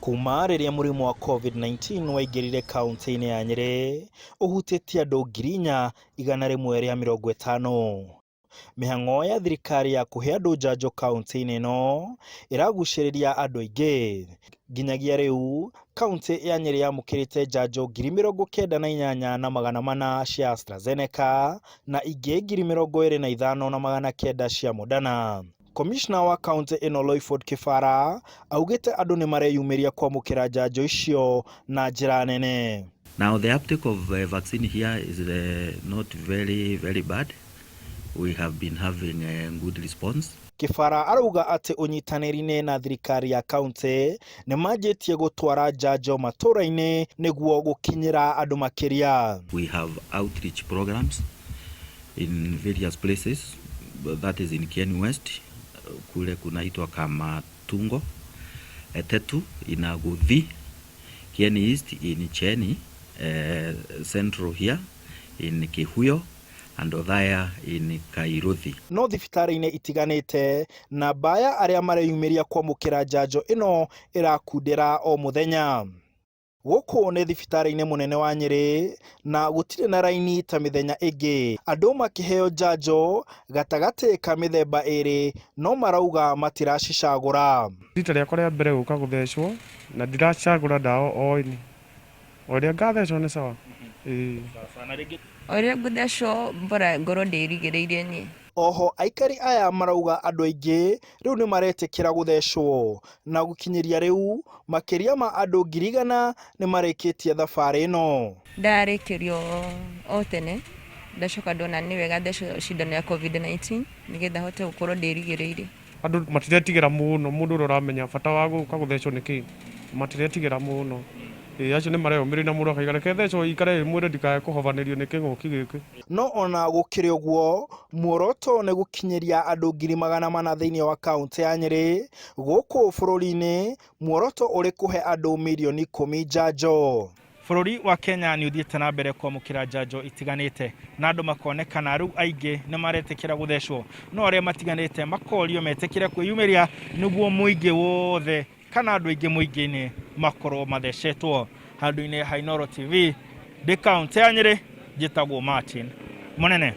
Kuma rĩrĩa mũrimũ wa COVID-19 waingĩrire kauntĩ-inĩ ya Nyeri, ũhutĩtie andũ 4,150. Mĩhang'o ya thirikari ya kũhe andũ njanjo kauntĩ-inĩ ĩno ĩragucĩrĩria andũ aingĩ. Nginyagia rĩu, kauntĩ ya Nyeri yamũkĩrĩte njanjo 98,400 cia AstraZeneca na ingĩ 25,900 cia Moderna. Commissioner wa kauntĩ ĩno Loiford Kĩbara augĩte andũ nĩ mareyumĩria kwamũkĩra njanjo icio na njĩra nene. Now the uptake of vaccine here is not very bad. We have been having a good response. Kĩbara arauga atĩ ũnyitanĩri na thirikari ya kauntĩ nĩ manjĩtie gũtwara njanjo matũũra-inĩ nĩguo gũkinyĩra andũ makĩria. We have outreach programs in various places, that is in Nyeri West, kule kunaitwa kama Tungo, Tetu, Inaguthi, Nyeri East, in Cheni, Central here, in Kihuyo, and Othaya in Kairuthi. No thibitarĩ-inĩ itiganĩte na baya arĩa mareyumĩria kwamũkĩra njanjo ĩno ĩrakundĩra o mũthenya. Gũkũ nĩ thibitarĩ-inĩ mũnene wa Nyeri na gũtirĩ na raini ta mĩthenya ĩngĩ. Andũ makĩheo njanjo gatagatĩ ka mĩthemba ĩrĩ no marauga matiracicagũra. Rita rĩakwa rĩa mbere gũka gũthecwo na ndiracagũra ndawa o ĩni. O rĩa ngathecwo nĩ sawa. O rĩa ngũthecwo mbora ngoro ndĩrigĩrĩirie niĩ. Oho aikari aya marauga andũ aingĩ rĩu nĩ maretĩkĩra gũthecwo na gũkinyĩria rĩu makĩria ma andũ 100,000 nĩ marĩkĩtie thabarĩ ĩno. Ndarĩkĩrio o tene ndacoka ndona nĩ wega thecwo cindano ya COVID-19 nĩgetha hote gũkorwo ndĩrigĩrĩirie. Andũ matiretigĩra mũno, mũndũ ũrĩa ũramenya bata wa gũka gũthecwo nĩkĩ, matiretigĩra mũno. Acio nĩ mareyũmĩria na mũndũ akaigana kethecwo ikare mwĩrĩ ndikae kũhobanĩrio nĩ kĩng'ũki gĩkĩ. No ona gũkĩrĩ ũguo, muoroto nĩ gũkinyĩria andũ 400,000 thĩinĩ wa kauntĩ ya Nyeri. Gũkũ bũrũri-inĩ muoroto ũrĩ kũhe andũ milioni 10 njanjo. Bũrũri wa Kenya nĩ ũthiĩte na mbere kwamũkĩra njanjo itiganĩte na andũ makonekana rĩu aingĩ nĩ maretĩkĩra gũthecwo, no arĩa matiganĩte makorio metĩkĩre kwĩyumĩria nĩguo mũingĩ wothe kana andũ aingĩ mũingĩ-inĩ makorwo mathecetwo. Handũ-inĩ ha Inooro TV, ndĩ kauntĩ ya Nyeri, njĩtagwo Martin Mũnene.